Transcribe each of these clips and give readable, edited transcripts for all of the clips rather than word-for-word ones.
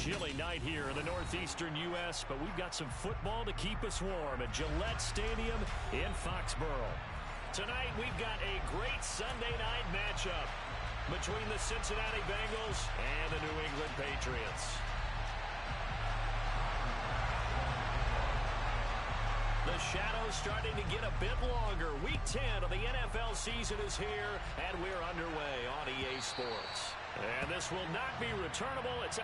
chilly night here in the northeastern U.S., but we've got some football to keep us warm at Gillette Stadium in Foxborough. Tonight, we've got a great Sunday night matchup between the Cincinnati Bengals and the New England Patriots. The shadow's starting to get a bit longer. Week 10 of the NFL season is here, and we're underway on EA Sports. And this will not be returnable. It's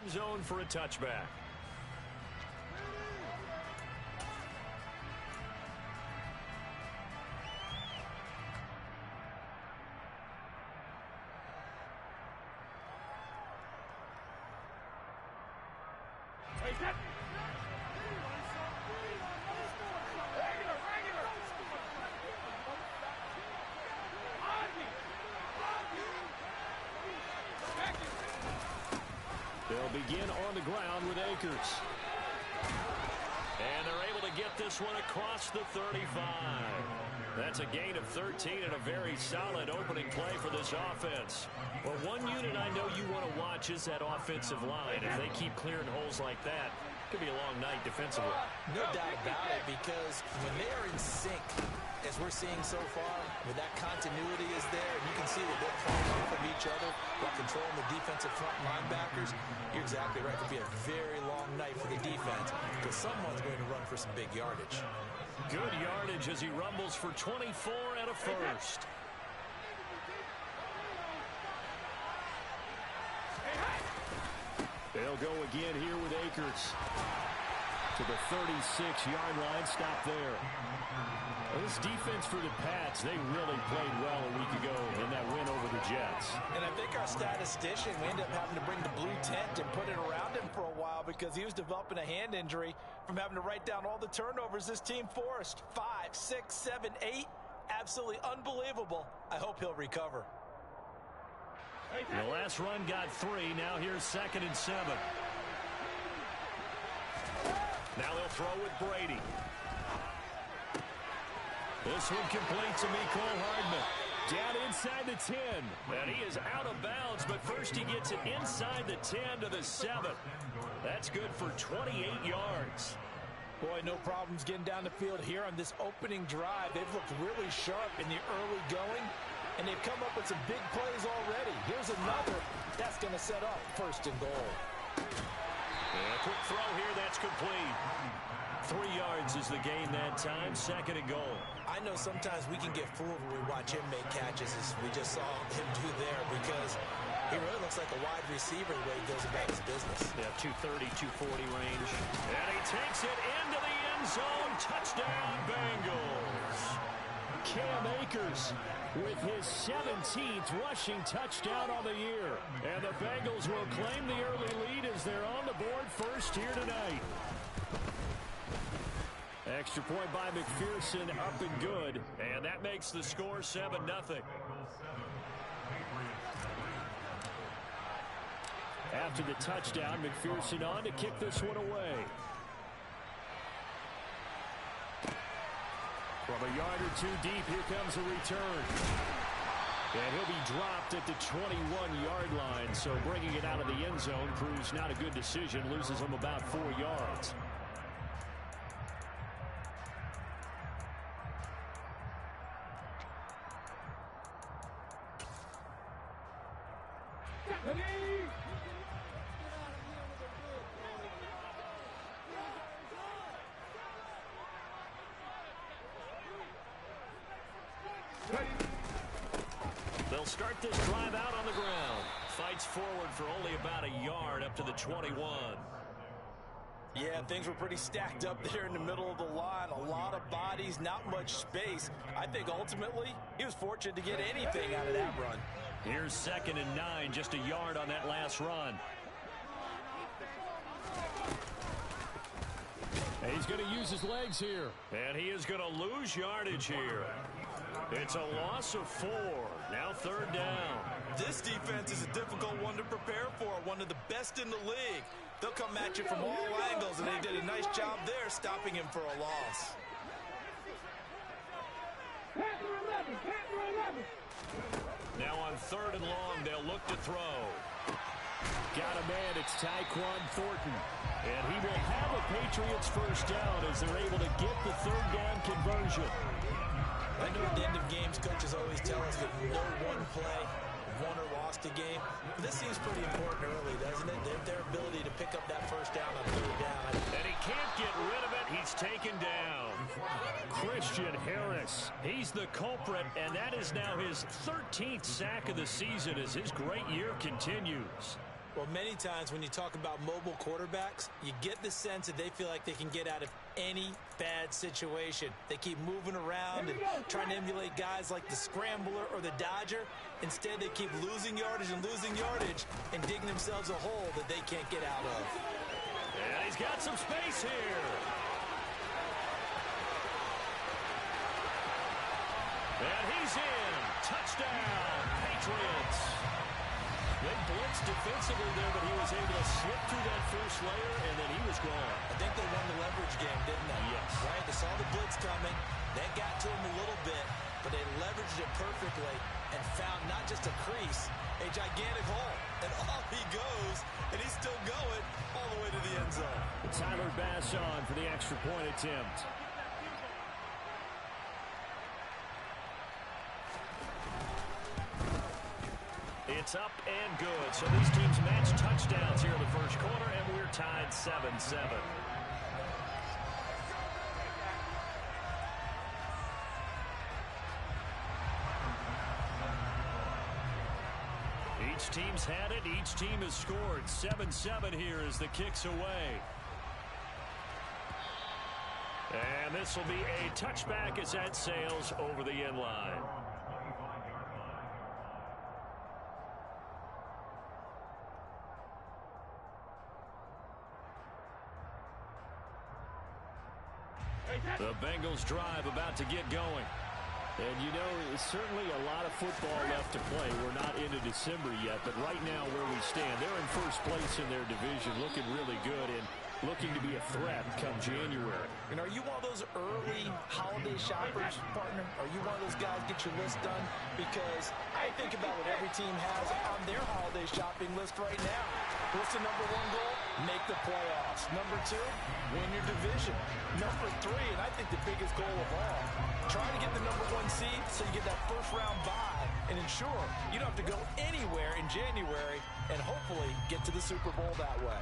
zone for a touchback. They'll begin on the ground with Akers. And they're able to get this one across the 35. That's a gain of 13 and a very solid opening play for this offense. Well, one unit I know you want to watch is that offensive line. If they keep clearing holes like that, it could be a long night defensively. No doubt about it, because when they are in sync, as we're seeing so far, when that continuity is there, and you can see that they're playing off of each other while controlling the defensive front linebackers, you're exactly right. It could be a very long night for the defense because someone's going to run for some big yardage. Good yardage as he rumbles for 24 and a first. They'll go again here with Akers. To the 36-yard line, stop there. Well, this defense for the Pats, they really played well a week ago in that win over the Jets. And I think our statistician, we ended up having to bring the blue tent and put it around him for a while because he was developing a hand injury from having to write down all the turnovers this team forced. 5, 6, 7, 8. Absolutely unbelievable. I hope he'll recover. The last run got 3. Now here's 2nd and 7. Now they'll throw with Brady. This one complete to Mecole Hardman. Down inside the 10. And he is out of bounds, but first he gets it inside the 10 to the 7. That's good for 28 yards. Boy, no problems getting down the field here on this opening drive. They've looked really sharp in the early going, and they've come up with some big plays already. Here's another. That's going to set up 1st and goal. And a quick throw here, that's complete. 3 yards is the gain that time, 2nd and goal. I know sometimes we can get fooled when we watch him make catches, as we just saw him do there, because he really looks like a wide receiver the way he goes about his business. Yeah, 230, 240 range. And he takes it into the end zone. Touchdown, Bengals. Cam Akers with his 17th rushing touchdown on the year. And the Bengals will claim the early lead as they're on the board first here tonight. Extra point by McPherson, up and good. And that makes the score 7-0. After the touchdown, McPherson on to kick this one away. From a yard or 2 deep, here comes a return. And he'll be dropped at the 21-yard line, so bringing it out of the end zone proves not a good decision, loses him about 4 yards. They'll start this drive out on the ground. Fights forward for only about a yard up to the 21. Yeah, things were pretty stacked up there in the middle of the line. A lot of bodies, not much space. I think ultimately he was fortunate to get anything out of that run. Here's 2nd and 9, just a yard on that last run. And he's going to use his legs here. And he is going to lose yardage here. It's a loss of 4. Now 3rd down. This defense is a difficult one to prepare for, one of the best in the league. They'll come at you from all angles, and they did a nice job there stopping him for a loss. Now on 3rd and long, they'll look to throw. Got a man, it's Tyquan Thornton. And he will have a Patriots first down as they're able to get the 3rd down conversion. I know at the end of games, coaches always tell us that no one play won or lost a game. But this seems pretty important early, doesn't it? Their ability to pick up that first down on 3rd down. And he can't get rid of it. He's taken down. Christian Harris, he's the culprit, and that is now his 13th sack of the season as his great year continues. Well, many times when you talk about mobile quarterbacks, you get the sense that they feel like they can get out of any bad situation. They keep moving around and trying to emulate guys like the Scrambler or the Dodger. Instead, they keep losing yardage and digging themselves a hole that they can't get out of. And he's got some space here. And he's in. Touchdown, Patriots. They blitzed defensively there, but he was able to slip through that first layer, and then he was gone. I think they won the leverage game, didn't they? Yes. Right? They saw the blitz coming. That got to him a little bit, but they leveraged it perfectly and found not just a crease, a gigantic hole. And off he goes, and he's still going all the way to the end zone. Tyler Bass on for the extra point attempt. It's up and good. So these teams match touchdowns here in the first quarter, and we're tied 7-7. Each team's had it. Each team has scored. 7-7 here as the kick's away. And this will be a touchback as that sails over the end line. The Bengals drive about to get going. And, you know, there's certainly a lot of football left to play. We're not into December yet, but right now where we stand, they're in first place in their division, looking really good and looking to be a threat come January. And are you one of those early holiday shoppers, partner? Are you one of those guys get your list done? Because I think about what every team has on their holiday shopping list right now. What's the number 1 goal? Make the playoffs. Number 2, win your division. Number 3, and I think the biggest goal of all, try to get the number 1 seed so you get that first round bye and ensure you don't have to go anywhere in January and hopefully get to the Super Bowl that way.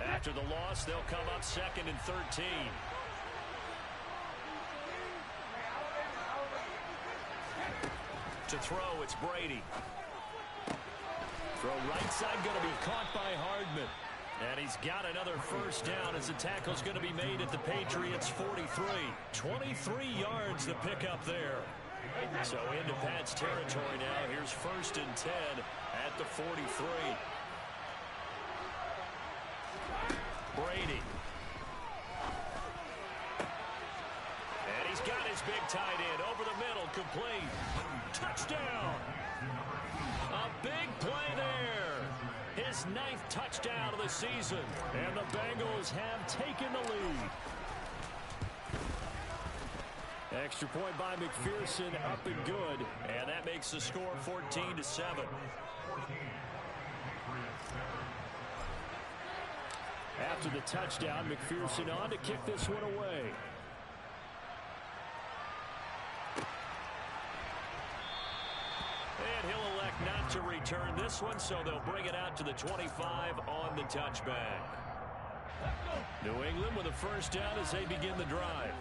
After the loss, they'll come up 2nd and 13. To throw, it's Brady. Throw right side going to be caught by Hardman. And he's got another first down as the tackle's going to be made at the Patriots' 43. 23 yards the pickup there. So into Pat's territory now. Here's 1st and 10 at the 43. Brady. And he's got his big tight end over the middle, complete. Touchdown. A big play there. His 9th touchdown of the season. And the Bengals have taken the lead. Extra point by McPherson, up and good. And that makes the score 14-7. After the touchdown, McPherson on to kick this one away. And he'll elect not to return this one, so they'll bring it out to the 25 on the touchback. New England with a first down as they begin the drive.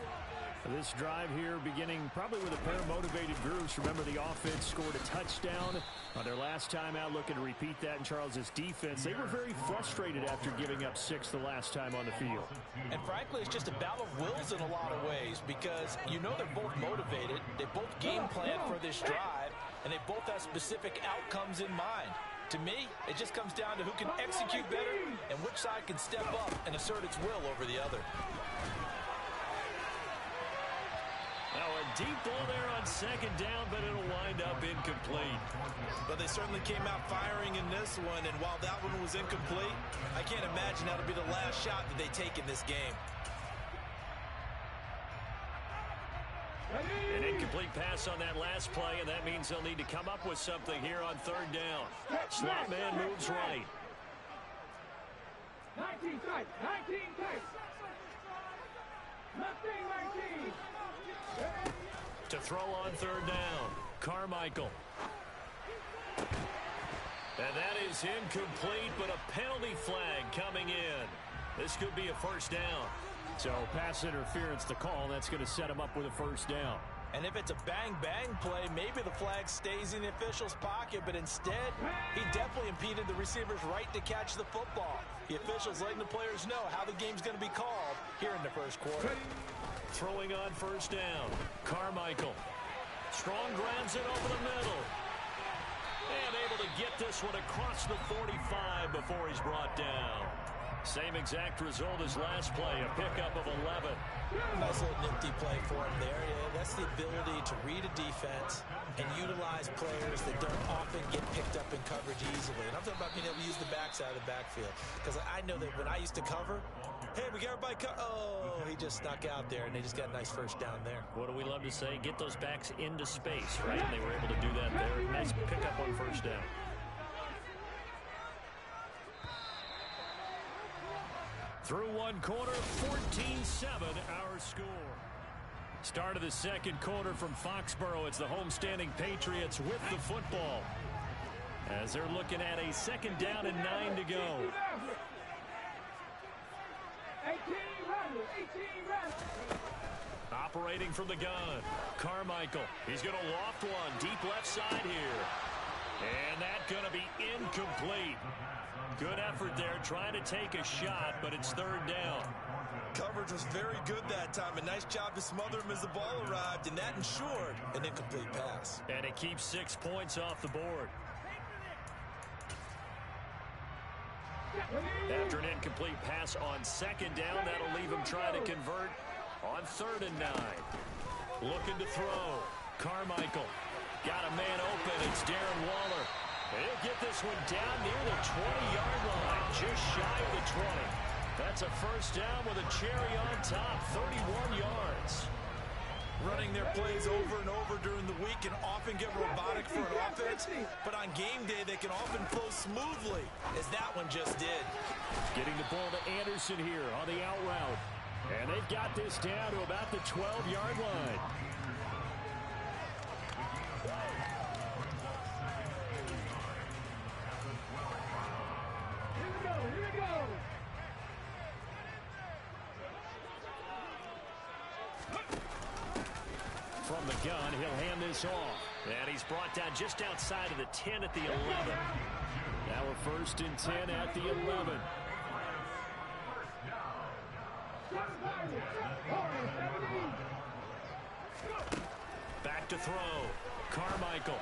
This drive here beginning probably with a pair of motivated groups. Remember, the offense scored a touchdown on their last time out, looking to repeat that in Charles' defense. They were very frustrated after giving up 6 the last time on the field. And frankly, it's just a battle of wills in a lot of ways because you know they're both motivated. They both game plan for this drive, and they both have specific outcomes in mind. To me, it just comes down to who can execute better and which side can step up and assert its will over the other. Now a deep ball there on second down, but it'll wind up incomplete. But they certainly came out firing in this one, and while that one was incomplete, I can't imagine that'll be the last shot that they take in this game. An incomplete pass on that last play, and that means they'll need to come up with something here on third down. Slot man moves right. 19 tight, 19 tight. Nothing 19. To throw on third down, Carmichael. And that is incomplete, but a penalty flag coming in. This could be a first down. So pass interference the call. That's going to set him up with a first down. And if it's a bang-bang play, maybe the flag stays in the official's pocket, but instead, he definitely impeded the receiver's right to catch the football. The official's letting the players know how the game's going to be called here in the first quarter. Throwing on first down, Carmichael. Strong grabs it over the middle. And able to get this one across the 45 before he's brought down. Same exact result as last play, a pickup of 11. Nice little nifty play for him there. Yeah, that's the ability to read a defense and utilize players that don't often get picked up in coverage easily. And I'm talking about being able to use the backside of the backfield. Because I know that when I used to cover, hey, we got everybody oh, he just snuck out there, and they just got a nice first down there. What do we love to say? Get those backs into space, right? And they were able to do that there. Nice pickup on first down. Through one quarter, 14-7 our score. Start of the second quarter from Foxborough. It's the homestanding Patriots with the football, as they're looking at a second down and 9 to go. 18 runners. Operating from the gun, Carmichael. He's going to loft one deep left side here. And that's going to be incomplete. Good effort there, trying to take a shot, but it's third down. Coverage was very good that time. A nice job to smother him as the ball arrived, and that ensured an incomplete pass. And it keeps 6 points off the board. After an incomplete pass on second down, that'll leave him trying to convert on third and 9. Looking to throw. Carmichael got a man open. It's Darren Waller. He'll get this one down near the 20-yard line, just shy of the 20. That's a first down with a cherry on top, 31 yards. Running their plays over and over during the week can often get robotic for an offense, but on game day they can often flow smoothly, as that one just did. Getting the ball to Anderson here on the out route. And they've got this down to about the 12-yard line. Here we go. From the gun, he'll hand this off. And he's brought down just outside of the 10 at the 11. Now we're first and 10 at the 11. Back to throw. Carmichael.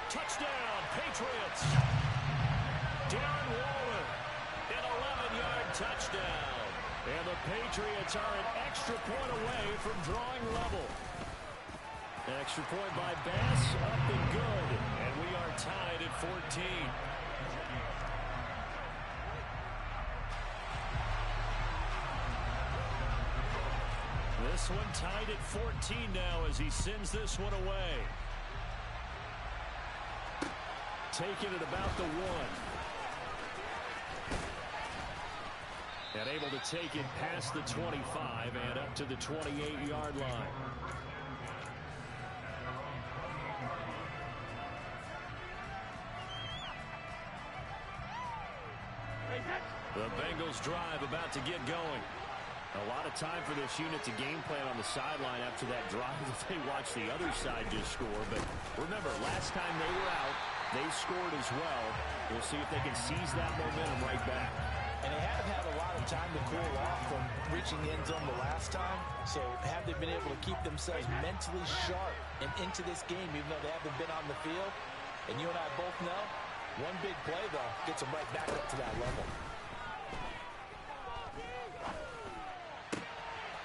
Touchdown, Patriots. Darren Waller, an 11-yard touchdown. And the Patriots are an extra point away from drawing level. Extra point by Bass, up and good. And we are tied at 14. This one tied at 14 now as he sends this one away. Taking it about the 1. And able to take it past the 25 and up to the 28-yard line. The Bengals drive about to get going. A lot of time for this unit to game plan on the sideline after that drive if they watch the other side just score. But remember, last time they were out, they scored as well. We'll see if they can seize that momentum right back. And they have had a lot of time to cool off from reaching the end zone the last time. So have they been able to keep themselves mentally sharp and into this game even though they haven't been on the field? And you and I both know, one big play, though, gets them right back up to that level.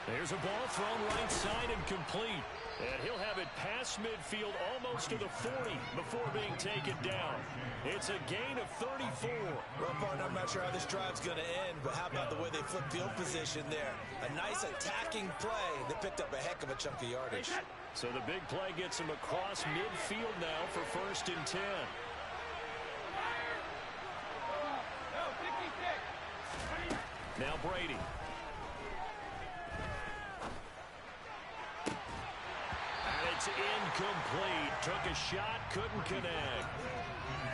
There's a ball thrown right side and complete. And he'll have it past midfield almost to the 40 before being taken down. It's a gain of 34. Well, partner, I'm not sure how this drive's going to end, but how about the way they flip field position there? A nice attacking play that picked up a heck of a chunk of yardage. So the big play gets him across midfield now for 1st and 10. Now Brady. And it's incomplete. Took a shot, couldn't connect.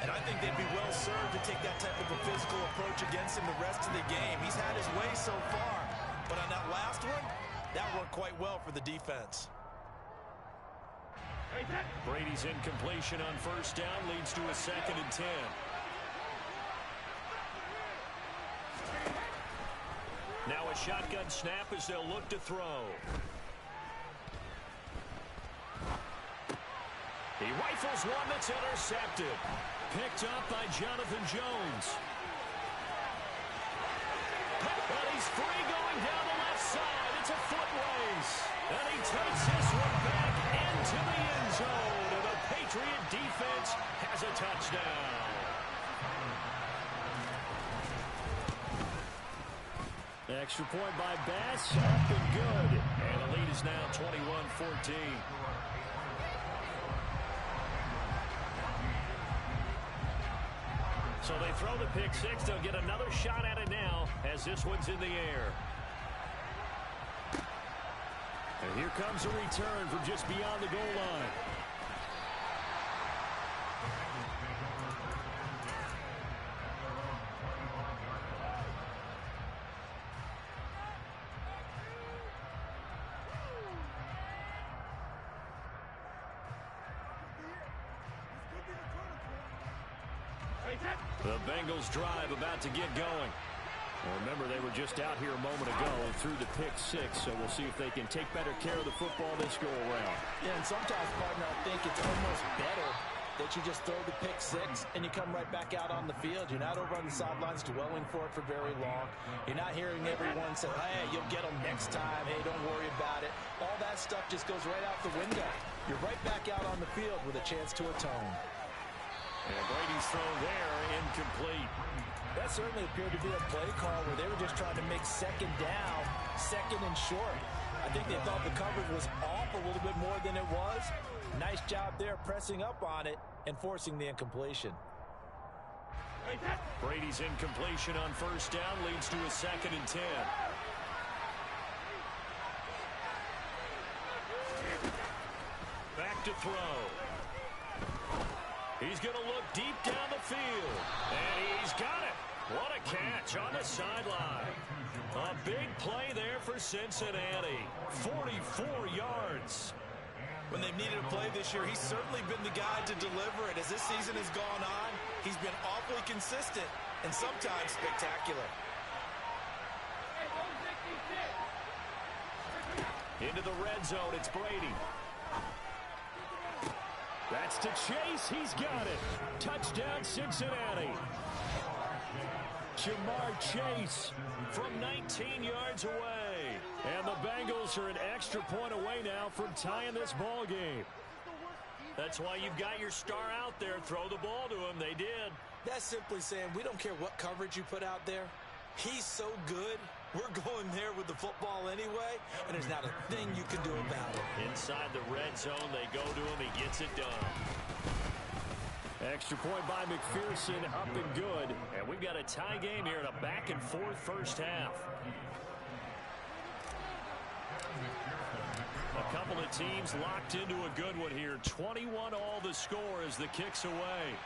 And I think they'd be well served to take that type of a physical approach against him the rest of the game. He's had his way so far, but on that last one, that worked quite well for the defense. Brady's incompletion on 1st down leads to a 2nd and 10. Now a shotgun snap as they'll look to throw. He rifles one that's intercepted. Picked up by Jonathan Jones. And he's free going down the left side. It's a foot race. And he takes this one back into the end zone. And the Patriot defense has a touchdown. Extra point by Bass, up and good. And the lead is now 21-14. So they throw the pick six. They'll get another shot at it now as this one's in the air. And here comes a return from just beyond the goal line. The Bengals drive about to get going. Well, remember, they were just out here a moment ago and threw the pick six, so we'll see if they can take better care of the football this go-around. Yeah, and sometimes, partner, I think it's almost better that you just throw the pick six and you come right back out on the field. You're not over on the sidelines dwelling for it for very long. You're not hearing everyone say, hey, you'll get them next time. Hey, don't worry about it. All that stuff just goes right out the window. You're right back out on the field with a chance to atone. And Brady's throw there, incomplete. That certainly appeared to be a play call where they were just trying to make 2nd down, 2nd and short. I think they thought the coverage was off a little bit more than it was. Nice job there pressing up on it and forcing the incompletion. Brady's incompletion on 1st down leads to a 2nd and 10. Back to throw. He's going to look deep down the field. And he's got it. What a catch on the sideline. A big play there for Cincinnati. 44 yards. When they've needed a play this year, he's certainly been the guy to deliver it. As this season has gone on, he's been awfully consistent and sometimes spectacular. Into the red zone, it's Brady. That's to Chase. He's got it. Touchdown, Cincinnati. Jamar Chase from 19 yards away. And the Bengals are an extra point away now from tying this ball game. That's why you've got your star out there. Throw the ball to him. They did. That's simply saying we don't care what coverage you put out there. He's so good. We're going there with the football anyway, and there's not a thing you can do about it. Inside the red zone, they go to him. He gets it done. Extra point by McPherson, up and good. And we've got a tie game here in a back-and-forth first half. A couple of teams locked into a good one here. 21 all the score as the kick's away.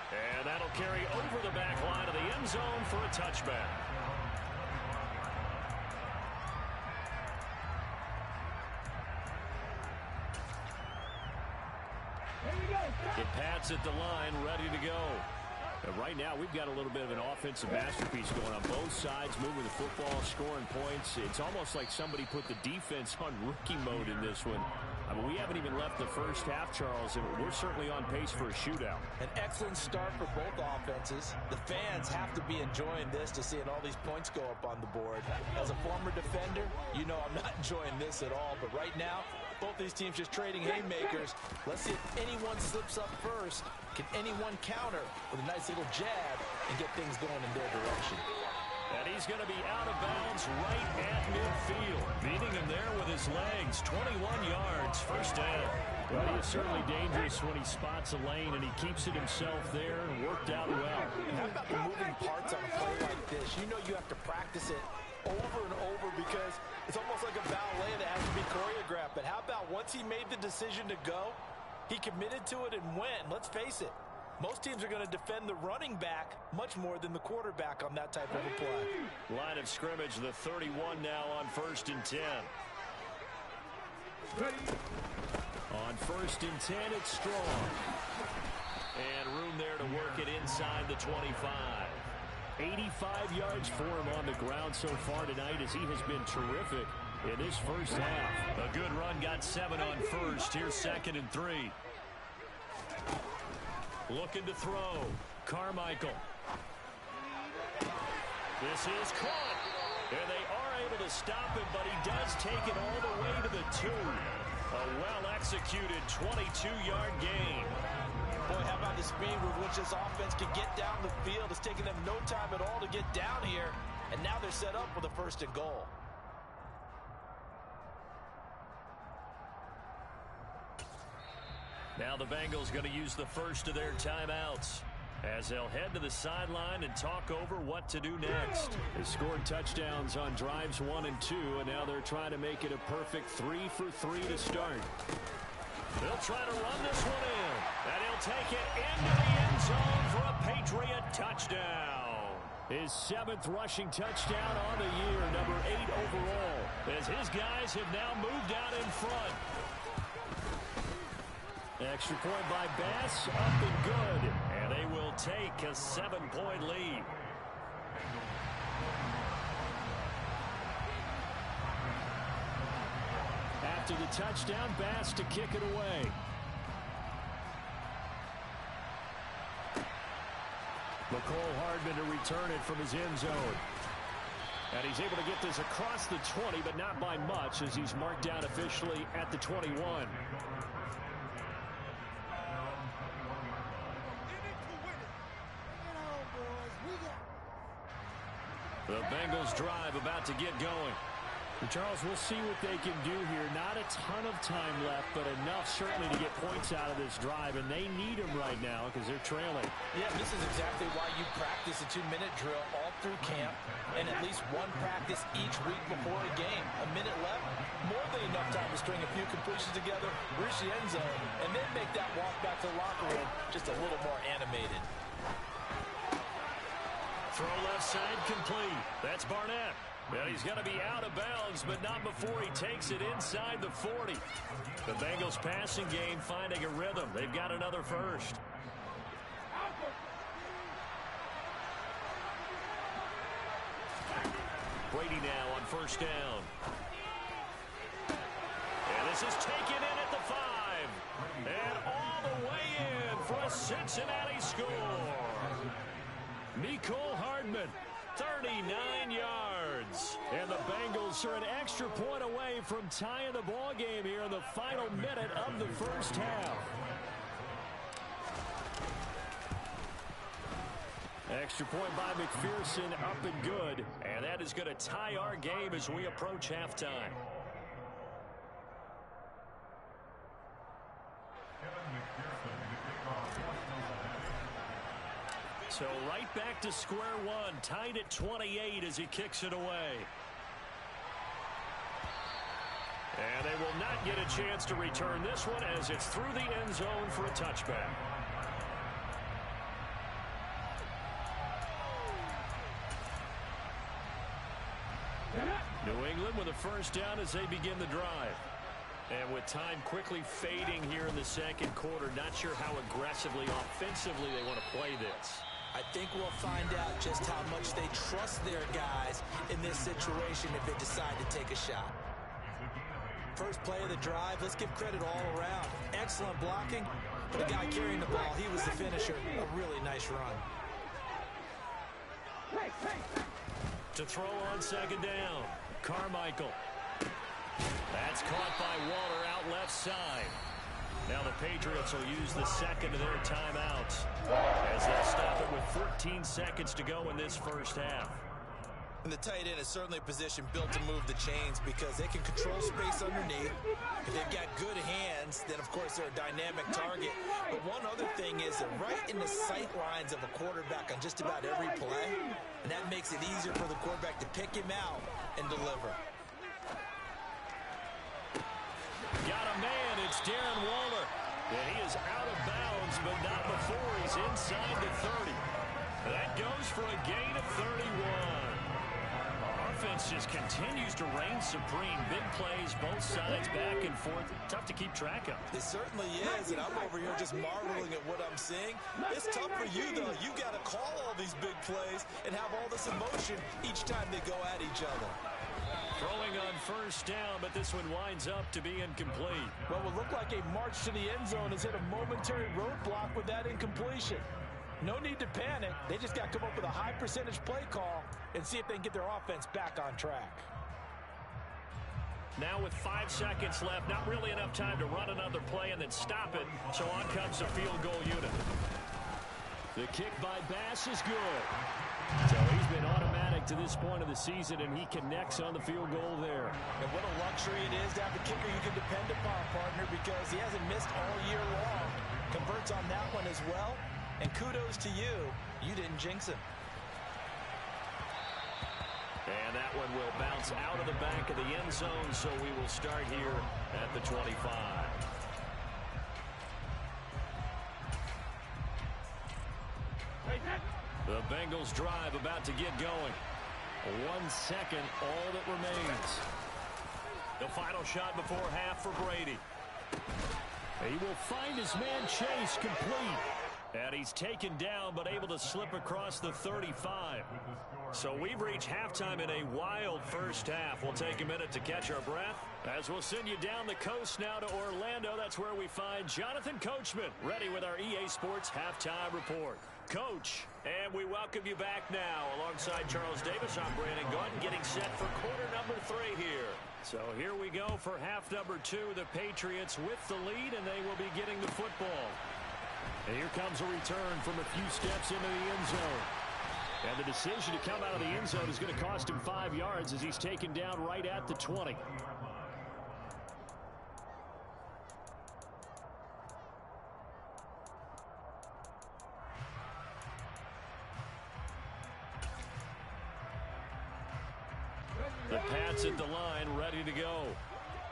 And that'll carry over the back line of the end zone for a touchback. It pats at the line, ready to go. And right now, we've got a little bit of an offensive masterpiece going on both sides, moving the football, scoring points. It's almost like somebody put the defense on rookie mode in this one. I mean, we haven't even left the first half, Charles, and we're certainly on pace for a shootout. An excellent start for both offenses. The fans have to be enjoying this to seeing all these points go up on the board. As a former defender, you know I'm not enjoying this at all. But right now, both these teams just trading haymakers. Let's see if anyone slips up first. Can anyone counter with a nice little jab and get things going in their direction? And he's going to be out of bounds right at midfield. Beating him there with his legs. 21 yards, first down. Well, he is certainly dangerous when he spots a lane, and he keeps it himself there and worked out well. And how about the moving parts on a play like this? You know you have to practice it over and over because it's almost like a ballet that has to be choreographed. But how about once he made the decision to go, he committed to it and went. Let's face it, most teams are going to defend the running back much more than the quarterback on that type of a play. Line of scrimmage, the 31 now on 1st and 10. Ready. On 1st and 10, it's Strong. And room there to work it inside the 25. 85 yards for him on the ground so far tonight as he has been terrific in this first half. A good run, got 7 on 1st. Here's 2nd and 3. Looking to throw. Carmichael. This is caught. And they are able to stop him, but he does take it all the way to the 2. A well-executed 22-yard gain. Boy, how about the speed with which this offense can get down the field? It's taken them no time at all to get down here. And now they're set up with a 1st and goal. Now the Bengals going to use the first of their timeouts as they'll head to the sideline and talk over what to do next. They scored touchdowns on drives 1 and 2, and now they're trying to make it a perfect 3 for 3 to start. They'll try to run this one in, and he'll take it into the end zone for a Patriot touchdown. His 7th rushing touchdown on the year, number 8 overall, as his guys have now moved out in front. Extra point by Bass, up and good. And they will take a 7-point lead. After the touchdown, Bass to kick it away. McCole Hardman to return it from his end zone. And he's able to get this across the 20, but not by much as he's marked down officially at the 21. The Bengals drive about to get going. And Charles, we'll see what they can do here. Not a ton of time left, but enough certainly to get points out of this drive. And they need them right now because they're trailing. Yeah, this is exactly why you practice a 2-minute drill all through camp and at least one practice each week before a game. A minute left, more than enough time to string a few completions together, reach the end zone, and then make that walk back to the locker room just a little more animated. Throw left side complete. That's Barnett. And he's going to be out of bounds, but not before he takes it inside the 40. The Bengals passing game finding a rhythm. They've got another first. Brady now on 1st down. And this is taken in at the 5. And all the way in for a Cincinnati score. Mecole Hardman, 39 yards. And the Bengals are an extra point away from tying the ball game here in the final minute of the first half. Extra point by McPherson, up and good. And that is going to tie our game as we approach halftime. So right back to square one, tied at 28 as he kicks it away. And they will not get a chance to return this one as it's through the end zone for a touchback. England with a first down as they begin the drive. And with time quickly fading here in the second quarter, not sure how aggressively, offensively they want to play this. I think we'll find out just how much they trust their guys in this situation if they decide to take a shot. First play of the drive, let's give credit all around. Excellent blocking. The guy carrying the ball, he was the finisher. A really nice run. To throw on second down, Carmichael. That's caught by Waller out left side. Now the Patriots will use the second of their timeouts as they'll stop it with 14 seconds to go in this first half. And the tight end is certainly a position built to move the chains because they can control space underneath. If they've got good hands, then of course they're a dynamic target. But one other thing is they're right in the sight lines of a quarterback on just about every play. And that makes it easier for the quarterback to pick him out and deliver. Got a man, it's Darren Waller. And he is out of bounds, but not before he's inside the 30. That goes for a gain of 31. Offense just continues to reign supreme. Big plays, both sides, back and forth. Tough to keep track of. It certainly is, and I'm over here just marveling at what I'm seeing. It's tough for you, though. You got to call all these big plays and have all this emotion each time they go at each other. Throwing on first down, but this one winds up to be incomplete. Well, it would look like a march to the end zone has hit a momentary roadblock with that incompletion. No need to panic. They just got to come up with a high percentage play call and see if they can get their offense back on track. Now with 5 seconds left, not really enough time to run another play and then stop it. So on comes the field goal unit. The kick by Bass is good. So he's been automatic to this point of the season, and he connects on the field goal there. And what a luxury it is to have a kicker you can depend upon, partner, because he hasn't missed all year long. Converts on that one as well. And kudos to you. You didn't jinx him. And that one will bounce out of the back of the end zone, so we will start here at the 25. The Bengals drive about to get going. 1 second, all that remains. The final shot before half for Brady. He will find his man Chase complete. And he's taken down, but able to slip across the 35. So we've reached halftime in a wild first half. We'll take a minute to catch our breath as we'll send you down the coast now to Orlando. That's where we find Jonathan Coachman, ready with our EA Sports Halftime Report. Coach, and we welcome you back now. Alongside Charles Davis, I'm Brandon Gordon, getting set for quarter number 3 here. So here we go for half number 2. The Patriots with the lead, and they will be getting the football. And here comes a return from a few steps into the end zone. And the decision to come out of the end zone is going to cost him 5 yards as he's taken down right at the 20. The Pats at the line, ready to go.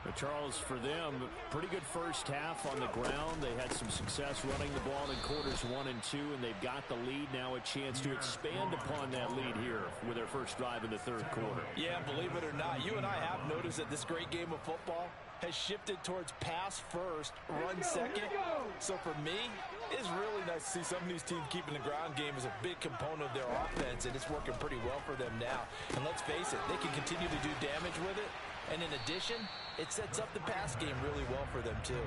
But Charles, for them, pretty good first half on the ground. They had some success running the ball in quarters 1 and 2, and they've got the lead now, a chance to expand upon that lead here with their first drive in the third quarter. Yeah, believe it or not, you and I have noticed that this great game of football has shifted towards pass first, run second. So for me, it's really nice to see some of these teams keeping the ground game as a big component of their offense, and it's working pretty well for them now. And let's face it, they can continue to do damage with it. And in addition, it sets up the pass game really well for them, too.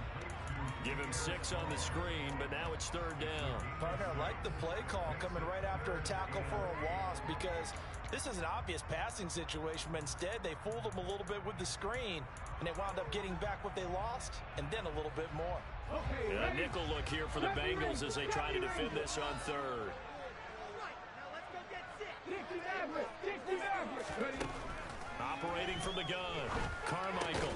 Give him 6 on the screen, but now it's third down. Partner, I like the play call coming right after a tackle for a loss because this is an obvious passing situation, but instead they fooled them a little bit with the screen, and they wound up getting back what they lost and then a little bit more. A nickel look here for the Bengals as they try to defend this on third. Operating from the gun, Carmichael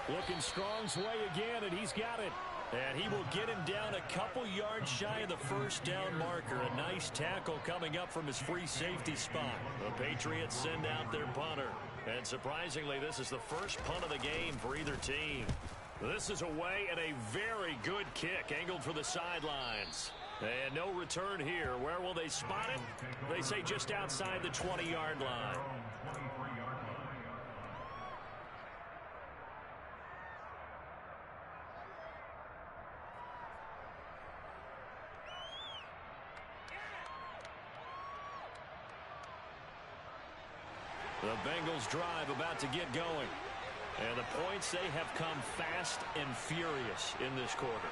looking Strong's way again, and he's got it. And he will get him down a couple yards shy of the first down marker. A nice tackle coming up from his free safety spot. The Patriots send out their punter. And surprisingly, this is the first punt of the game for either team. This is away and a very good kick angled for the sidelines. And no return here. Where will they spot it? They say just outside the 20-yard line. The Bengals drive about to get going. And the points, they have come fast and furious in this quarter.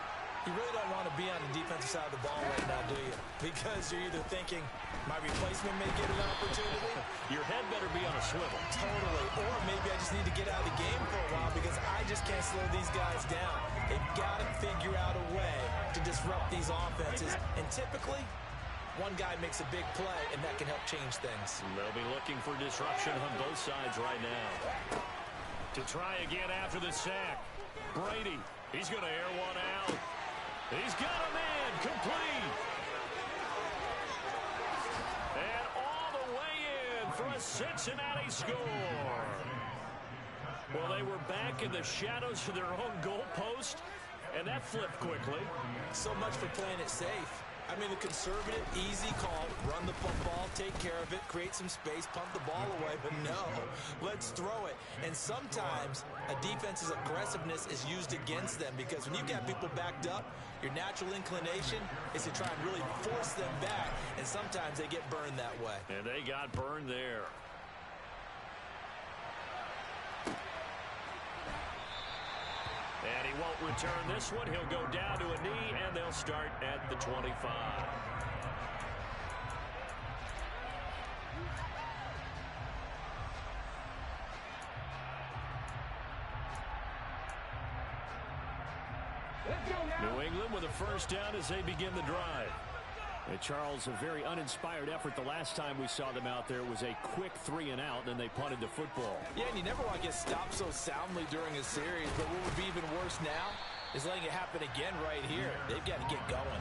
You really don't want to be on the defensive side of the ball right now, do you? Because you're either thinking, my replacement may get an opportunity. Your head better be on a swivel. Totally. Or maybe I just need to get out of the game for a while because I just can't slow these guys down. They've got to figure out a way to disrupt these offenses. And typically, one guy makes a big play, and that can help change things. They'll be looking for disruption on both sides right now. To try again after the sack. Brady, he's going to air one out. He's got a man complete. And all the way in for a Cincinnati score. Well, they were back in the shadows of their own goalpost, and that flipped quickly. So much for playing it safe. I mean, the conservative, easy call, run the football, take care of it, create some space, pump the ball away, but no, let's throw it. And sometimes a defense's aggressiveness is used against them because when you got people backed up, your natural inclination is to try and really force them back, and sometimes they get burned that way. And they got burned there. And he won't return this one. He'll go down to a knee, and they'll start at the 25. New England with a first down as they begin the drive. And Charles, a very uninspired effort the last time we saw them out there. It was a quick 3 and out, and then they punted the football. Yeah, and you never want to get stopped so soundly during a series, but what would be even worse now is letting it happen again right here. They've got to get going.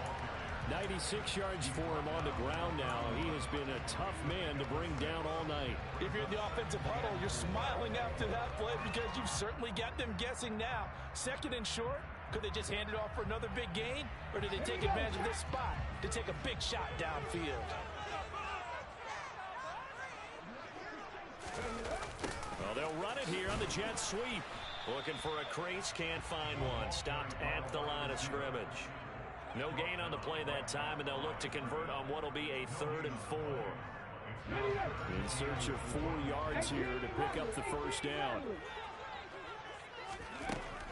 96 yards for him on the ground now. He has been a tough man to bring down all night. If you're in the offensive huddle, you're smiling after that play because you've certainly got them guessing now. Second and short. Could they just hand it off for another big gain? Or did they take advantage of this spot to take a big shot downfield? Well, they'll run it here on the jet sweep. Looking for a crease, can't find one. Stopped at the line of scrimmage. No gain on the play that time, and they'll look to convert on what will be a 3rd and 4. In search of 4 yards here to pick up the first down.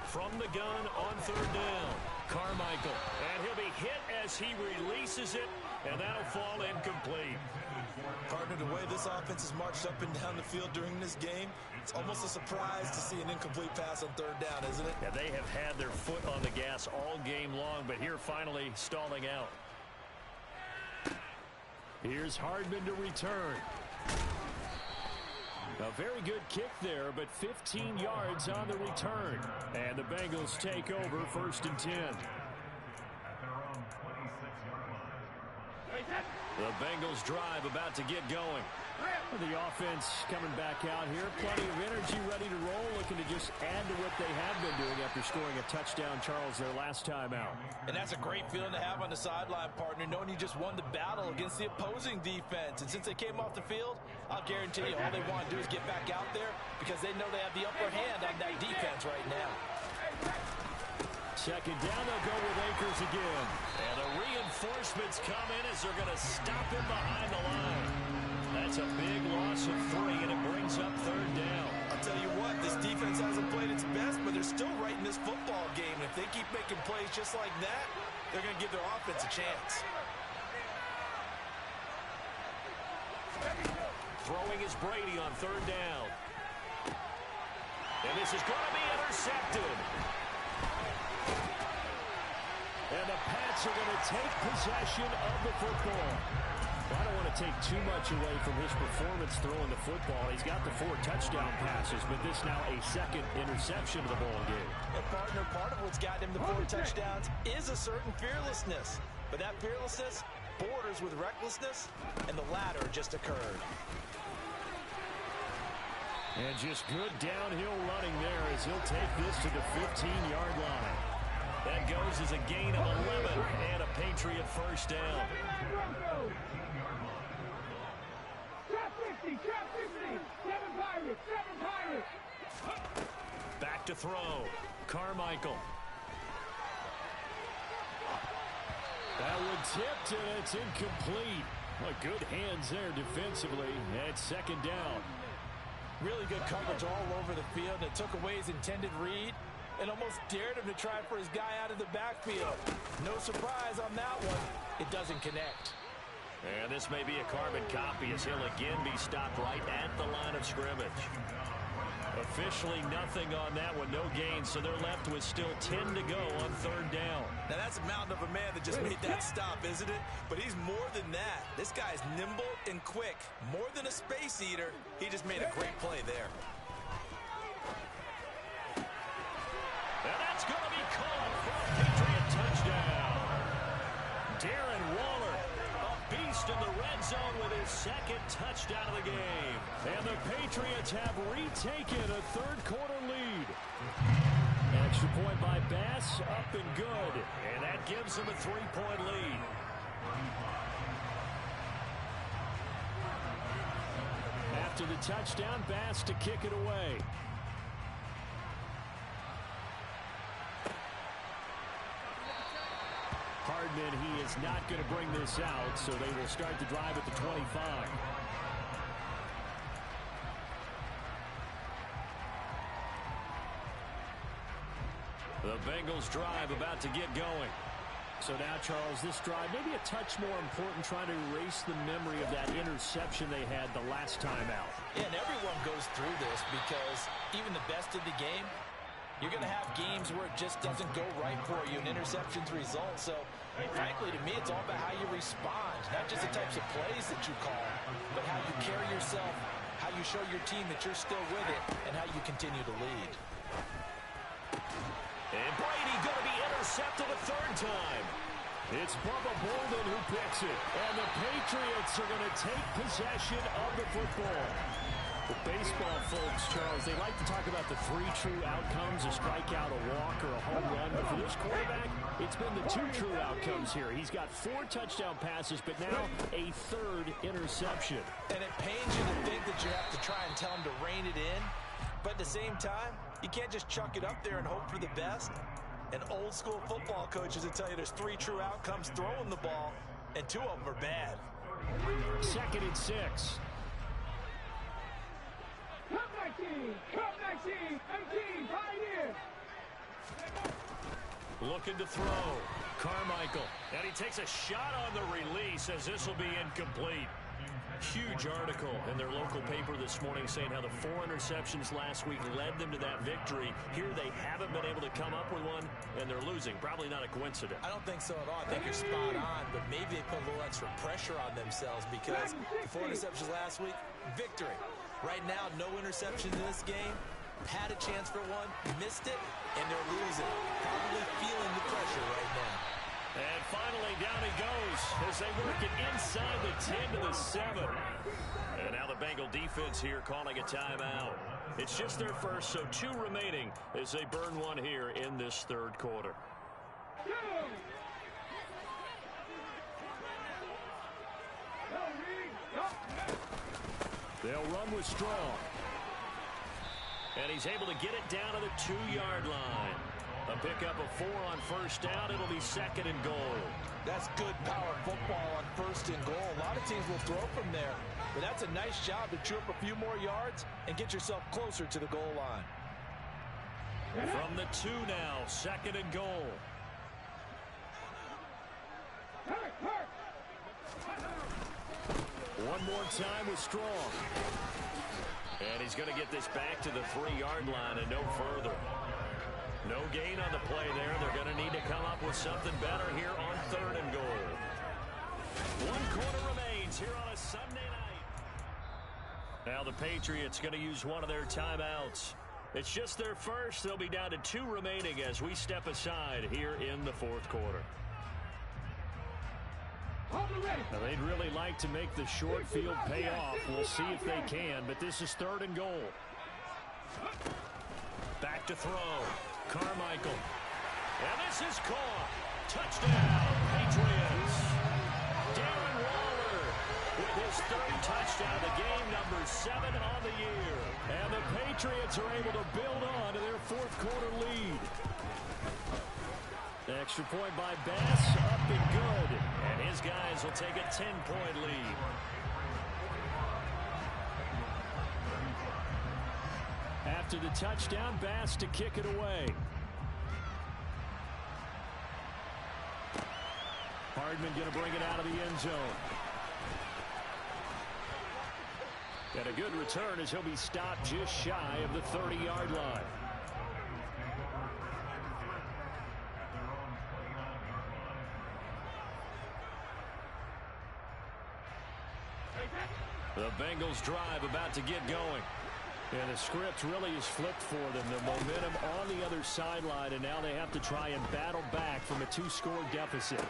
From the gun on 3rd down, Carmichael. And he'll be hit as he releases it, and that'll fall incomplete. Partner, the way this offense has marched up and down the field during this game, it's almost a surprise to see an incomplete pass on 3rd down, isn't it? Yeah, they have had their foot on the gas all game long, but here finally stalling out. Here's Hardman to return. A very good kick there, but 15 yards on the return. And the Bengals take over 1st and 10. The Bengals drive about to get going. The offense coming back out here. Plenty of energy, ready to roll, looking to just add to what they have been doing after scoring a touchdown, Charles, their last time out. And that's a great feeling to have on the sideline, partner, knowing you just won the battle against the opposing defense. And since they came off the field, I'll guarantee you all they want to do is get back out there because they know they have the upper hand on that defense right now. Second down, they'll go with Akers again. And the reinforcements come in as they're going to stop him behind the line. That's a big loss of 3, and it brings up 3rd down. I'll tell you what, this defense hasn't played its best, but they're still right in this football game. And if they keep making plays just like that, they're going to give their offense a chance. Throwing is Brady on 3rd down. And this is going to be intercepted. And the Pats are going to take possession of the football. Well, I don't want to take too much away from his performance throwing the football. He's got the 4 touchdown passes, but this now a 2nd interception of the ball game. And partner, part of what's got him the 4 touchdowns is a certain fearlessness. But that fearlessness borders with recklessness, and the latter just occurred. And just good downhill running there as he'll take this to the 15-yard line. That goes as a gain of 11 and a Patriot first down. Trap 50, trap 50. 7 Pirates, 7 Pirates. Back to throw. Carmichael. That one tipped, and it's incomplete. Well, good hands there defensively at 2nd down. Really good coverage all over the field. It took away his intended read and almost dared him to try for his guy out of the backfield. No surprise on that one. It doesn't connect. And this may be a carbon copy as he'll again be stopped right at the line of scrimmage. Officially nothing on that one, no gain, so they're left with still 10 to go on third down. Now that's a mountain of a man that just made that stop, isn't it? But he's more than that. This guy's nimble and quick. More than a space eater, he just made a great play there. And that's going to be called for a Patriot touchdown. Darren Waller, a beast in the red zone with his second touchdown of the game. And the Patriots have retaken a third-quarter lead. Extra point by Bass, up and good. And that gives them a 3-point lead. After the touchdown, Bass to kick it away. Hardman, he is not going to bring this out, so they will start the drive at the 25. The Bengals drive about to get going. So now, Charles, this drive maybe a touch more important, trying to erase the memory of that interception they had the last time out. Yeah, and everyone goes through this because even the best of the game, you're going to have games where it just doesn't go right for you, and interceptions result. So, frankly, to me, it's all about how you respond, not just the types of plays that you call, but how you carry yourself, how you show your team that you're still with it, and how you continue to lead. And Brady going to be intercepted a third time. It's Bubba Bolden who picks it, and the Patriots are going to take possession of the football. The baseball folks, Charles, they like to talk about the 3 true outcomes, a strikeout, a walk, or a home run. But for this quarterback, it's been the 2 true outcomes here. He's got 4 touchdown passes, but now a 3rd interception. And it pains you to think that you have to try and tell him to rein it in. But at the same time, you can't just chuck it up there and hope for the best. And old school football coaches will tell you there's 3 true outcomes throwing the ball, and 2 of them are bad. 2nd and 6. Come 19, 18, Pioneer. Looking to throw. Carmichael. And he takes a shot on the release as this will be incomplete. Huge article in their local paper this morning saying how the 4 interceptions last week led them to that victory. Here they haven't been able to come up with one, and they're losing. Probably not a coincidence. I don't think so at all. I think you're spot on, but maybe they put a little extra pressure on themselves because the 4 interceptions last week, victory. Right now, no interceptions in this game. Had a chance for one, missed it, and they're losing. Probably feeling the pressure right now. And finally, down he goes as they work it inside the 10 to the 7. And now the Bengal defense here calling a timeout. It's just their first, so 2 remaining as they burn one here in this third quarter. They'll run with Strong. And he's able to get it down to the 2-yard line. A pickup of 4 on first down. It'll be 2nd and goal. That's good power football on 1st and goal. A lot of teams will throw from there. But that's a nice job to chew up a few more yards and get yourself closer to the goal line. From the 2 now, 2nd and goal. One more time with Strong. And he's going to get this back to the 3-yard line and no further. No gain on the play there. They're going to need to come up with something better here on 3rd and goal. 1 quarter remains here on a Sunday night. Now the Patriots going to use one of their timeouts. It's just their first. They'll be down to 2 remaining as we step aside here in the 4th quarter. Now they'd really like to make the short field pay off. We'll see if they can, but this is 3rd and goal. Back to throw. Carmichael. And this is caught. Touchdown, Patriots. Darren Waller with his 3rd touchdown of the game, number 7 on the year. And the Patriots are able to build on to their 4th quarter lead. Extra point by Bass, up and good. And his guys will take a 10-point lead. After the touchdown, Bass to kick it away. Hardman going to bring it out of the end zone. And a good return as he'll be stopped just shy of the 30-yard line. The Bengals drive about to get going. And the script really is flipped for them. The momentum on the other sideline, and now they have to try and battle back from a 2-score deficit.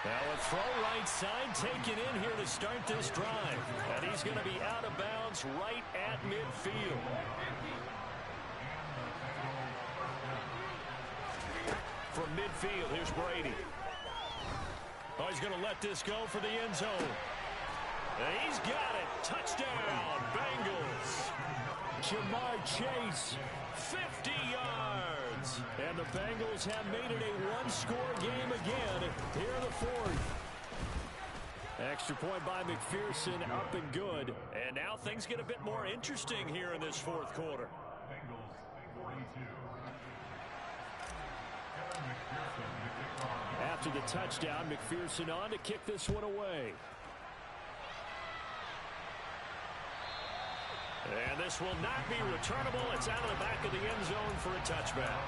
Now a throw right side taken in here to start this drive. And he's going to be out of bounds right at midfield. From midfield, here's Brady. Oh, he's going to let this go for the end zone. And he's got it. Touchdown, Bengals. Jamar Chase, 50 yards. And the Bengals have made it a one-score game again here in the fourth. Extra point by McPherson, up and good. And now things get a bit more interesting here in this fourth quarter. After the touchdown, McPherson on to kick this one away. And this will not be returnable. It's out of the back of the end zone for a touchback.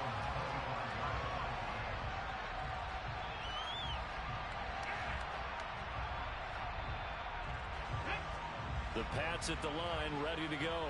The Pats at the line, ready to go.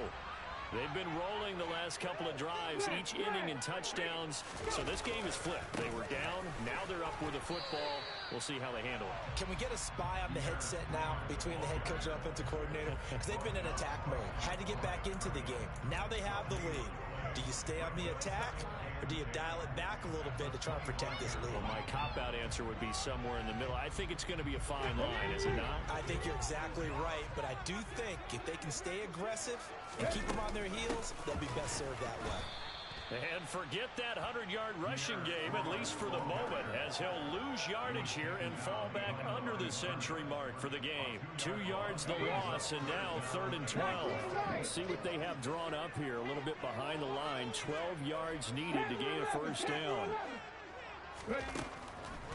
They've been rolling the last couple of drives, each inning in touchdowns. So this game is flipped. They were down. Now they're up with the football. We'll see how they handle it. Can we get a spy on the headset now between the head coach and offensive coordinator? Because they've been in attack mode. Had to get back into the game. Now they have the lead. Do you stay on the attack, or do you dial it back a little bit to try and protect this lead? Well, my cop-out answer would be somewhere in the middle. I think it's going to be a fine line, is it not? I think you're exactly right, but I do think if they can stay aggressive and keep them on their heels, they'll be best served that way. And forget that 100-yard rushing game, at least for the moment, as he'll lose yardage here and fall back under the century mark for the game. 2 yards the loss, and now 3rd and 12. See what they have drawn up here, a little bit behind the line. 12 yards needed to gain a first down.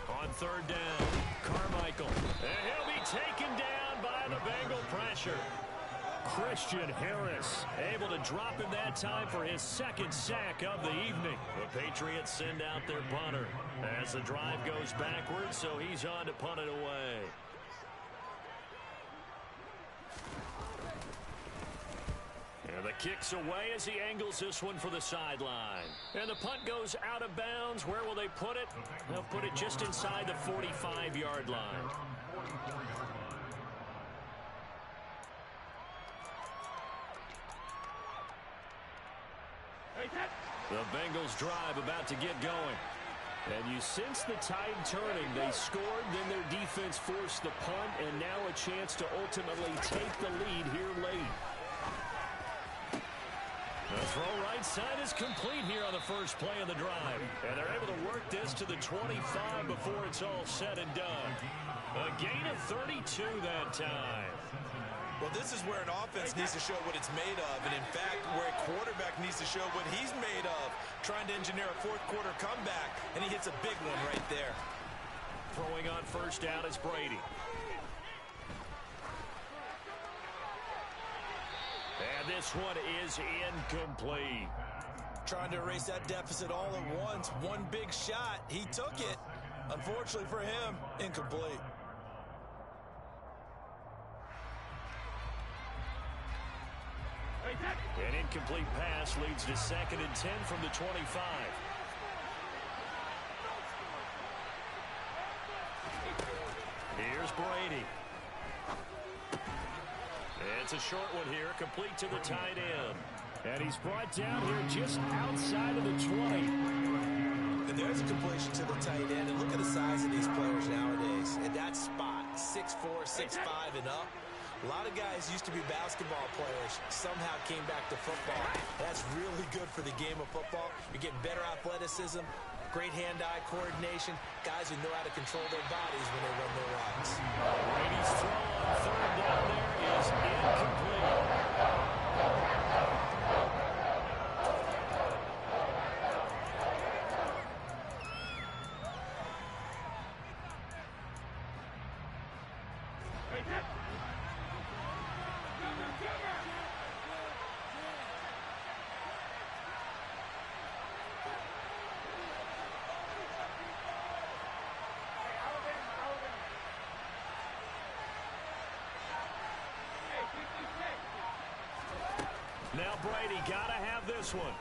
On 3rd down, Carmichael. And he'll be taken down by the Bengal pressure. Christian Harris able to drop him that time for his 2nd sack of the evening. The Patriots send out their punter as the drive goes backwards, so he's on to punt it away. And the kick's away as he angles this one for the sideline. And the punt goes out of bounds. Where will they put it? They'll put it just inside the 45-yard line. The Bengals drive about to get going. And you sense the tide turning. They scored, then their defense forced the punt, and now a chance to ultimately take the lead here late. The throw right side is complete here on the first play of the drive. And they're able to work this to the 25 before it's all said and done. A gain of 32 that time. Well, this is where an offense needs to show what it's made of, and in fact, where a quarterback needs to show what he's made of, trying to engineer a fourth-quarter comeback, and he hits a big one right there. Throwing on first down is Brady. And this one is incomplete. Trying to erase that deficit all at once. One big shot. He took it. Unfortunately for him, incomplete. An incomplete pass leads to 2nd and 10 from the 25. Here's Brady. It's a short one here, complete to the tight end. And he's brought down here just outside of the 20. And there's a completion to the tight end. And look at the size of these players nowadays. At that spot, 6'4", 6'5", and up. A lot of guys used to be basketball players, somehow came back to football. That's really good for the game of football. You're getting better athleticism, great hand-eye coordination, guys who know how to control their bodies when they run their routes. Brady's throw on 3rd down there is incomplete. Now Brady got to have this one.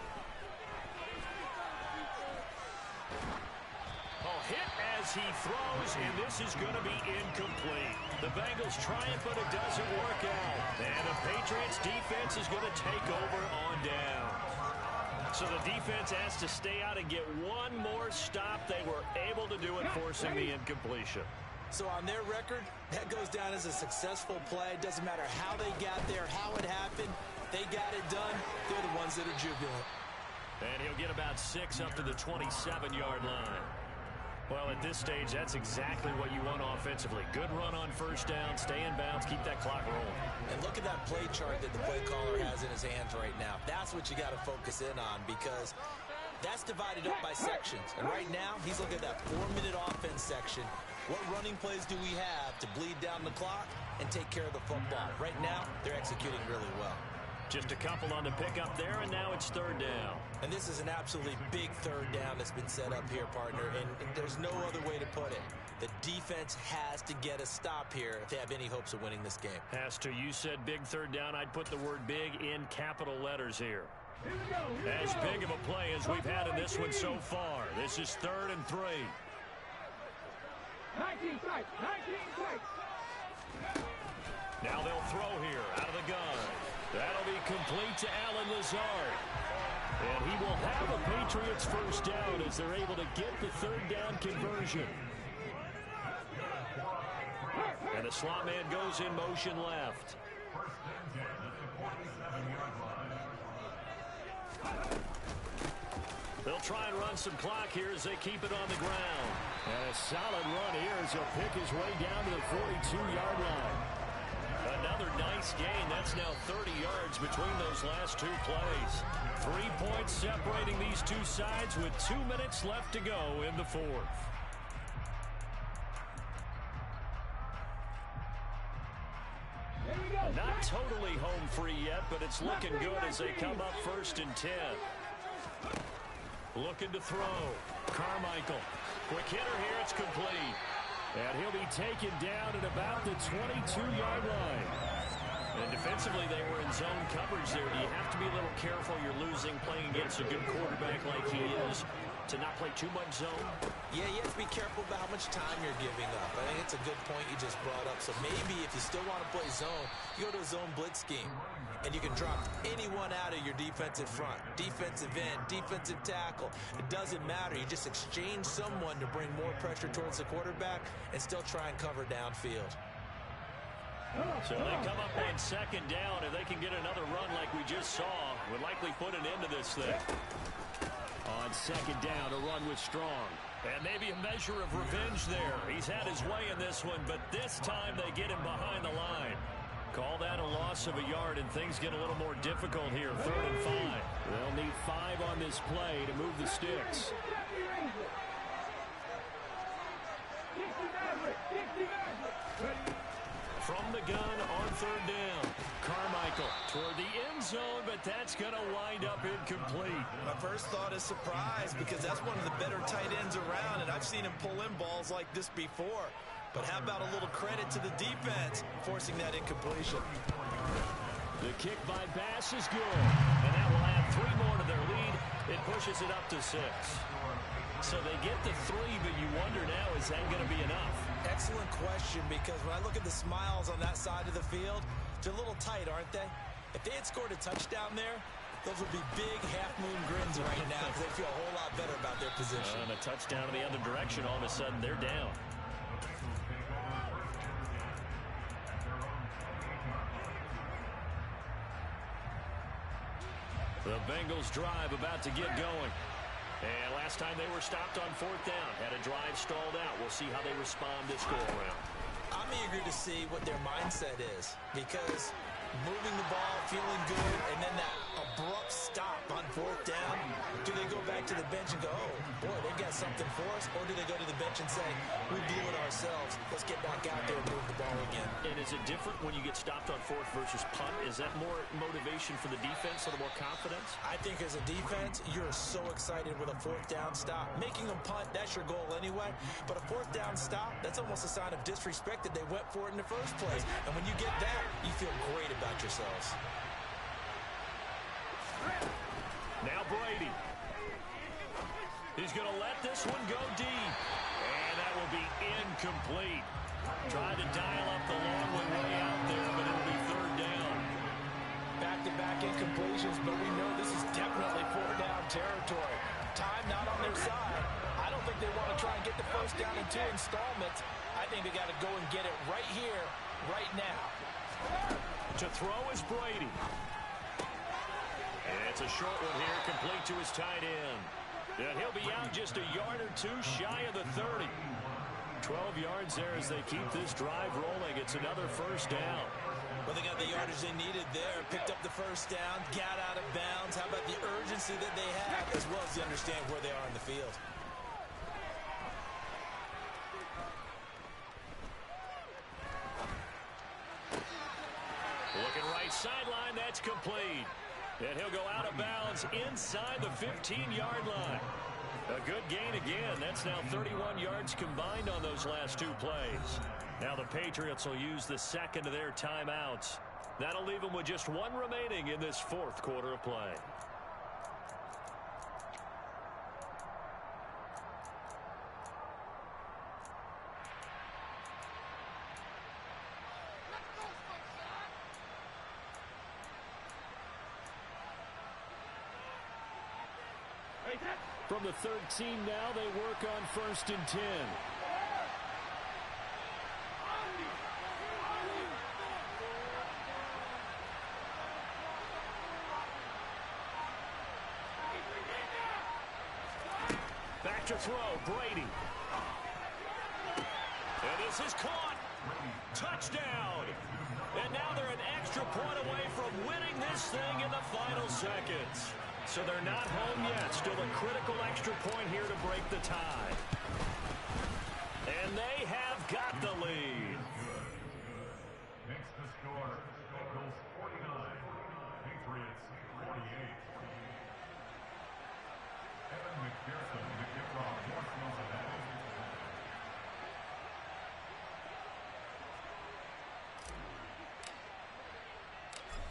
Oh, hit as he throws, and this is going to be incomplete. The Bengals try it, but it doesn't work out. And the Patriots defense is going to take over on down. So the defense has to stay out and get one more stop. They were able to do it, forcing the incompletion. So on their record, that goes down as a successful play. Doesn't matter how they got there, how it happened. They got it done. They're the ones that are jubilant. And he'll get about 6 up to the 27-yard line. Well, at this stage, that's exactly what you want offensively. Good run on first down, stay in bounds, keep that clock rolling. And look at that play chart that the play caller has in his hands right now. That's what you got to focus in on, because that's divided up by sections. And right now, he's looking at that 4-minute offense section. What running plays do we have to bleed down the clock and take care of the football? Right now, they're executing really well. Just a couple on the pickup there, and now it's 3rd down. And this is an absolutely big 3rd down that's been set up here, partner, and there's no other way to put it. The defense has to get a stop here if they have any hopes of winning this game. Has to. You said big 3rd down. I'd put the word big in capital letters here. As big of a play as we've had in this one so far. This is 3rd and 3. 19 strikes. 19 strikes. Now they'll throw here out of the gun. That'll be complete to Allen Lazard. And he will have a Patriots first down as they're able to get the 3rd down conversion. And the slot man goes in motion left. They'll try and run some clock here as they keep it on the ground. And a solid run here as he'll pick his way down to the 42-yard line. Another nice gain. That's now 30 yards between those last 2 plays. 3 points separating these two sides with 2 minutes left to go in the 4th. Not totally home free yet, but it's looking good as they come up 1st and 10. Looking to throw. Carmichael. Quick hitter here. It's complete. And he'll be taken down at about the 22-yard line. And defensively, they were in zone coverage there. Do you have to be a little careful? You're losing playing against a good quarterback like he is to not play too much zone? Yeah, you have to be careful about how much time you're giving up. I think it's a good point you just brought up. So maybe if you still want to play zone, you go to a zone blitz scheme. And you can drop anyone out of your defensive front, defensive end, defensive tackle. It doesn't matter. You just exchange someone to bring more pressure towards the quarterback and still try and cover downfield. So they come up on 2nd down, and they can get another run like we just saw. Would likely put an end to this thing. On 2nd down, a run with Strong. And maybe a measure of revenge there. He's had his way in this one, but this time they get him behind the line. Call that a loss of a yard, and things get a little more difficult here. 3rd and 5. They'll need 5 on this play to move the sticks. From the gun on 3rd down. Carmichael toward the end zone, but that's going to wind up incomplete. My first thought is surprise, because that's one of the better tight ends around, and I've seen him pull in balls like this before. But how about a little credit to the defense forcing that incompletion? The kick by Bass is good, and that will add 3 more to their lead. It pushes it up to 6. So they get the 3, but you wonder now, is that going to be enough? Excellent question, because when I look at the smiles on that side of the field, they're a little tight, aren't they? If they had scored a touchdown there, those would be big half-moon grins right now because they feel a whole lot better about their position. And a touchdown in the other direction, all of a sudden they're down. The Bengals drive about to get going. And last time they were stopped on 4th down. Had a drive stalled out. We'll see how they respond this go-around. I'm eager to see what their mindset is, because moving the ball, feeling good, and then that abrupt stop on 4th down, do they go back to the bench and go, oh, boy, they got something for us, or do they go to the bench and say, we blew it ourselves, let's get back out there and move the ball again? And is it different when you get stopped on 4th versus punt? Is that more motivation for the defense, a little more confidence? I think as a defense, you're so excited with a 4th down stop. Making them punt, that's your goal anyway, but a 4th down stop, that's almost a sign of disrespect that they went for it in the first place. And when you get that, you feel great about yourselves. Now Brady. He's going to let this one go deep. And that will be incomplete. Tried to dial up the long one way out there, but it'll be third down. Back-to-back incompletions, but we know this is definitely fourth-down territory. Time not on their side. I don't think they want to try and get the first down in 2 installments. I think they got to go and get it right here, right now. To throw is Brady. And it's a short one here, complete to his tight end. And he'll be out just a yard or two shy of the 30. 12 yards there as they keep this drive rolling. It's another first down. Well, they got the yardage they needed there. Picked up the first down, got out of bounds. How about the urgency that they have, as well as they understand where they are in the field. Looking right sideline, that's complete. And he'll go out of bounds inside the 15-yard line. A good gain again. That's now 31 yards combined on those last 2 plays. Now the Patriots will use the second of their timeouts. That'll leave them with just 1 remaining in this 4th quarter of play. From the 13 now, they work on 1st and 10. Back to throw, Brady. And this is caught. Touchdown. And now they're an extra point away from winning this thing in the final seconds. So they're not home yet. Still a critical extra point here to break the tie. And they have got the lead. Makes the score. Eagles 49. Patriots 48. Evan McPherson to kick off. North Cincinnati.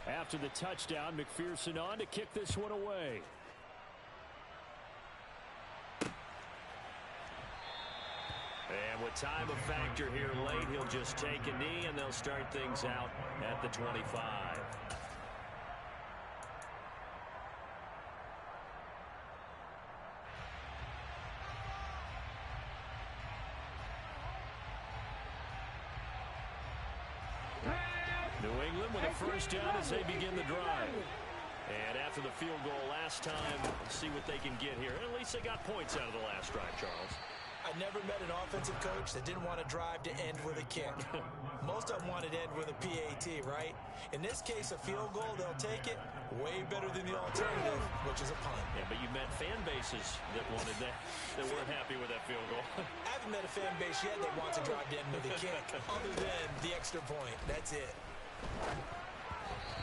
After the touchdown, McPherson on to kick this one away. And with time a factor here late, he'll just take a knee and they'll start things out at the 25. New England with a first down as they begin the drive. And after the field goal last time, let's see what they can get here. At least they got points out of the last drive, Charles. I never met an offensive coach that didn't want to drive to end with a kick. Most of them wanted to end with a PAT, right? In this case, a field goal, they'll take it. Way better than the alternative, which is a punt. Yeah, but you met fan bases that wanted that, that weren't happy with that field goal. I haven't met a fan base yet that wants to drive to end with a kick, other than the extra point. That's it.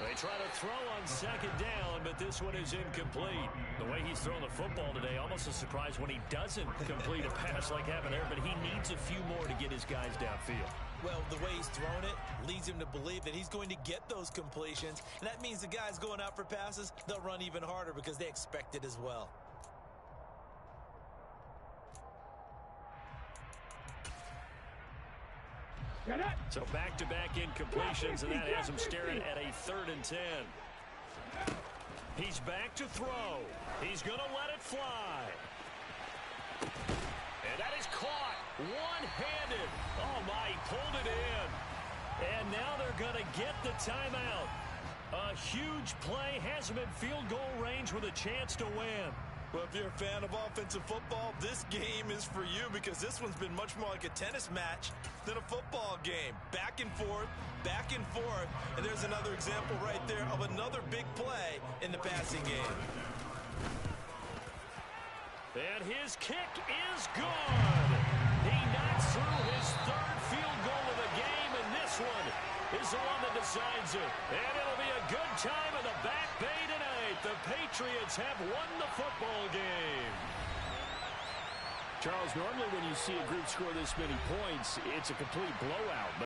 They try to throw on second down, but this one is incomplete. The way he's throwing the football today, almost a surprise when he doesn't complete a pass like having there, but he needs a few more to get his guys downfield. Well, the way he's thrown it leads him to believe that he's going to get those completions, and that means the guys going out for passes, they'll run even harder because they expect it as well. So back-to-back incompletions, and that has him staring at a 3rd and 10. He's back to throw. He's going to let it fly. And that is caught one-handed. Oh, my, he pulled it in. And now they're going to get the timeout. A huge play has him in field goal range with a chance to win. Well, if you're a fan of offensive football, this game is for you because this one's been much more like a tennis match than a football game. Back and forth, and there's another example right there of another big play in the passing game. And his kick is good. He knocks through his 3rd field goal of the game, and this one is the one that decides it. And it'll be a good time in the Back Bay tonight. The Patriots have won the football game. Charles, normally when you see a group score this many points, it's a complete blowout.